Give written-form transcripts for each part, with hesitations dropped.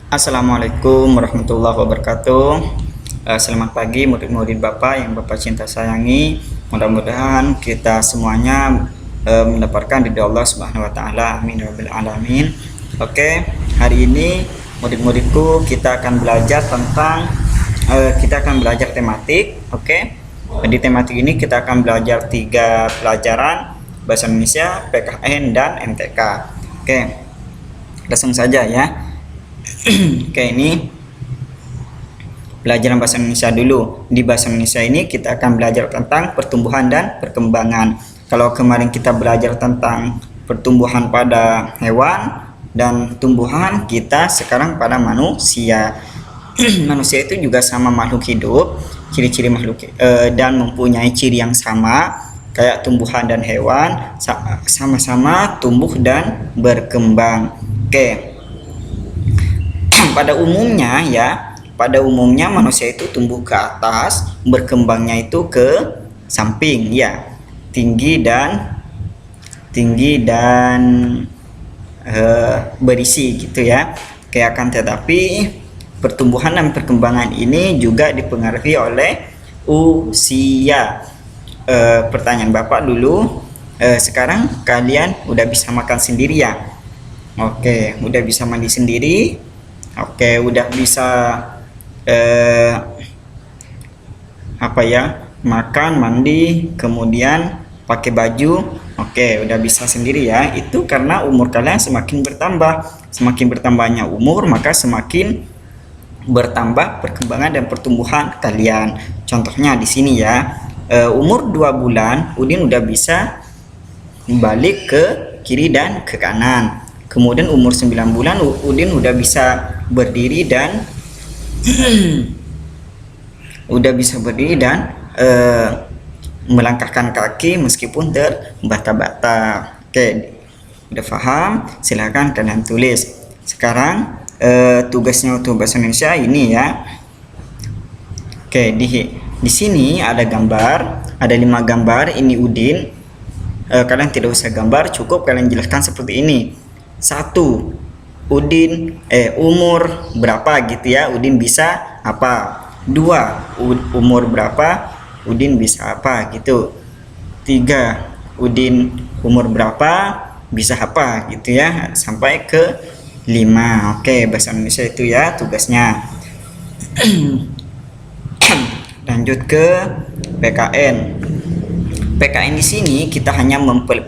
Assalamualaikum warahmatullahi wabarakatuh. Selamat pagi murid-murid Bapak yang Bapak cinta sayangi. Mudah-mudahan kita semuanya mendapatkan ridha Allah Subhanahu wa taala. Amin ya rabbil alamin. Oke, hari ini murid-muridku kita akan belajar tematik. Oke. Di tematik ini kita akan belajar 3 pelajaran: bahasa Indonesia, PKN dan MTK. Oke. Langsung saja ya. Oke, ini pelajaran bahasa Indonesia dulu. Di bahasa Indonesia ini kita akan belajar tentang pertumbuhan dan perkembangan. Kalau kemarin kita belajar tentang pertumbuhan pada hewan dan tumbuhan, kita sekarang pada manusia. Manusia itu juga sama makhluk hidup, ciri-ciri makhluk dan mempunyai ciri yang sama kayak tumbuhan dan hewan, sama-sama tumbuh dan berkembang. Oke. Pada umumnya manusia itu tumbuh ke atas, berkembangnya itu ke samping ya, tinggi dan berisi gitu ya. Akan tetapi pertumbuhan dan perkembangan ini juga dipengaruhi oleh usia. Pertanyaan Bapak dulu, sekarang kalian udah bisa makan sendiri ya? Oke, udah bisa mandi sendiri. Oke, udah bisa makan, mandi, kemudian pakai baju. Oke, udah bisa sendiri ya. Itu karena umur kalian semakin bertambah. Semakin bertambahnya umur, maka semakin bertambah perkembangan dan pertumbuhan kalian. Contohnya di sini ya. Umur 2 bulan, Udin udah bisa balik ke kiri dan ke kanan. Kemudian umur 9 bulan Udin udah bisa berdiri dan melangkahkan kaki meskipun terbata-bata. Oke, udah paham? Silahkan kalian tulis. Sekarang tugasnya untuk bahasa Indonesia ini ya. Oke, di sini ada gambar, ada 5 gambar. Ini Udin. Kalian tidak usah gambar, cukup kalian jelaskan seperti ini. 1. Udin umur berapa gitu ya, Udin bisa apa. 2. Umur berapa, Udin bisa apa gitu. 3. Udin umur berapa, bisa apa gitu ya, sampai ke 5. Oke, bahasa Indonesia itu ya tugasnya. Lanjut ke PKN. PKN di sini kita hanya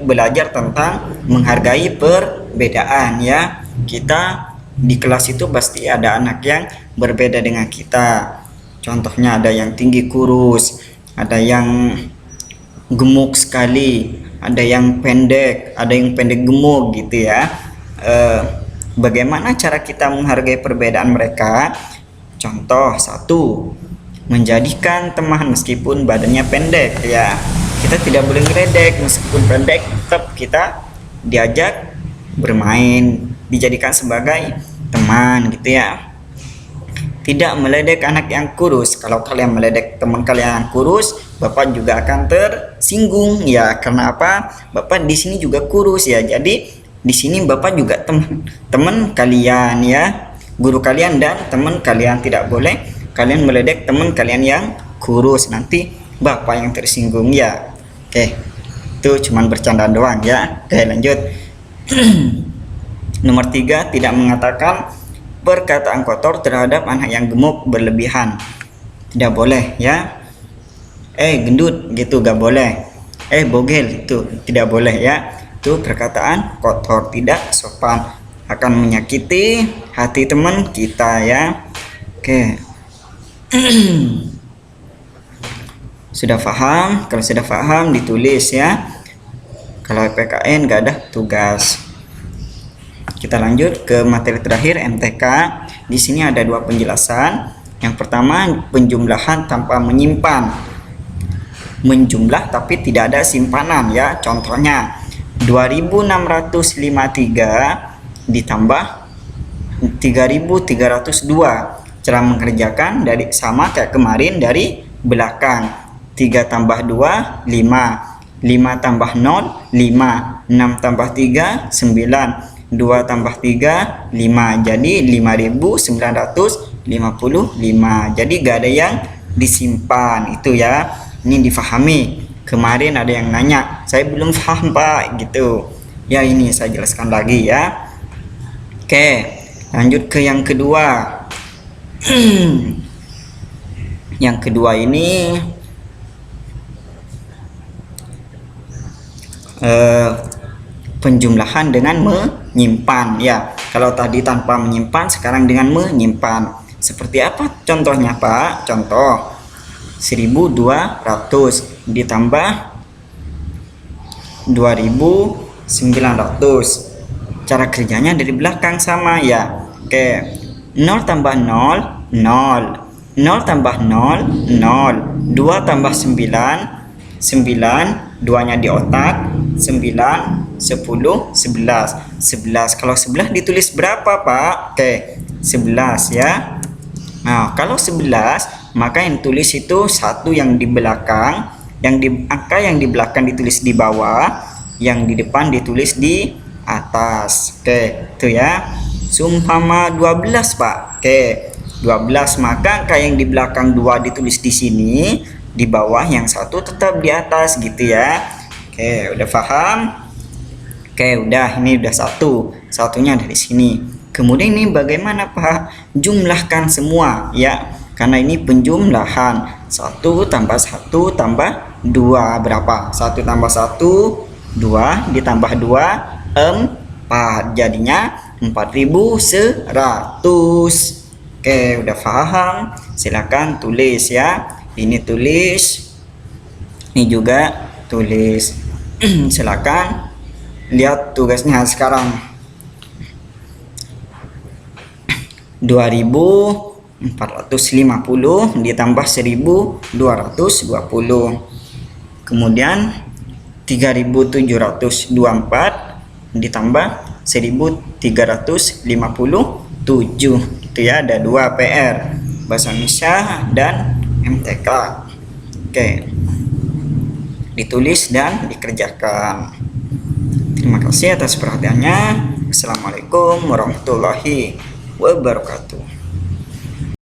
belajar tentang menghargai perbedaan ya. Kita di kelas itu pasti ada anak yang berbeda dengan kita. Contohnya ada yang tinggi kurus, ada yang gemuk sekali, ada yang pendek gemuk gitu ya. Bagaimana cara kita menghargai perbedaan mereka? Contoh 1, menjadikan teman meskipun badannya pendek ya. Kita tidak boleh ngeledek, meskipun pendek tetap kita diajak bermain, dijadikan sebagai teman gitu ya. Tidak meledek anak yang kurus. Kalau kalian meledek teman kalian yang kurus, Bapak juga akan tersinggung ya. Karena apa? Bapak di sini juga kurus ya. Jadi di sini Bapak juga teman kalian ya, guru kalian dan teman kalian. Tidak boleh kalian meledek teman kalian yang kurus, nanti Bapak yang tersinggung ya. Oke, itu cuman bercanda doang ya. Oke, lanjut. Nomor 3, tidak mengatakan perkataan kotor terhadap anak yang gemuk berlebihan. Tidak boleh ya. Gendut gitu gak boleh. Bogel itu tidak boleh ya. Itu perkataan kotor, tidak sopan, akan menyakiti hati teman kita ya. Oke. Sudah paham? Kalau sudah paham ditulis ya. Kalau PKN gak ada tugas. Kita lanjut ke materi terakhir, MTK. Di sini ada 2 penjelasan. Yang pertama, penjumlahan tanpa menyimpan. Menjumlah tapi tidak ada simpanan ya. Contohnya 2653 ditambah 3302. Cara mengerjakan dari sama kayak kemarin, dari belakang. 3 tambah 2 5, 5 tambah 0 5, 6 tambah 3 9, 2 tambah 3 5, jadi 5.955. Jadi gak ada yang disimpan itu ya. Ini difahami. Kemarin ada yang nanya, saya belum paham Pak gitu ya, ini saya jelaskan lagi ya. Oke, lanjut ke yang kedua. Yang kedua ini penjumlahan dengan menyimpan ya. Kalau tadi tanpa menyimpan, sekarang dengan menyimpan. Seperti apa contohnya Pak? Contoh 1.200 ditambah 2.900. Cara kerjanya dari belakang sama ya. Oke, 0 tambah 0 0, 0 tambah 0 0, 2 tambah 9 9, 2 nya di otak, 9 10 11 11. Kalau 11 ditulis berapa Pak? Oke, 11 ya. Nah, kalau 11 maka yang tulis itu 1 yang di belakang, angka yang di belakang ditulis di bawah, yang di depan ditulis di atas. Oke, itu ya. Seumpama 12 Pak. Oke, 12 maka angka yang di belakang 2 ditulis di sini, di bawah yang 1 tetap di atas gitu ya. Oke, udah paham? Oke, udah, ini udah satunya dari sini. Kemudian ini bagaimana Pak? Jumlahkan semua ya, karena ini penjumlahan. 1 tambah 1 tambah 2 berapa? 1 tambah 1 2 ditambah 2 4, jadinya 4.100. Oke, udah paham? Silakan tulis ya. Ini tulis, ini juga tulis. Silakan lihat tugasnya sekarang. 2.450 ditambah 1.220. Kemudian 3.724 ditambah 1.357. Itu ya, ada 2 PR, bahasa Indonesia dan MTK. Oke, ditulis dan dikerjakan. Terima kasih atas perhatiannya. Assalamualaikum warahmatullahi wabarakatuh.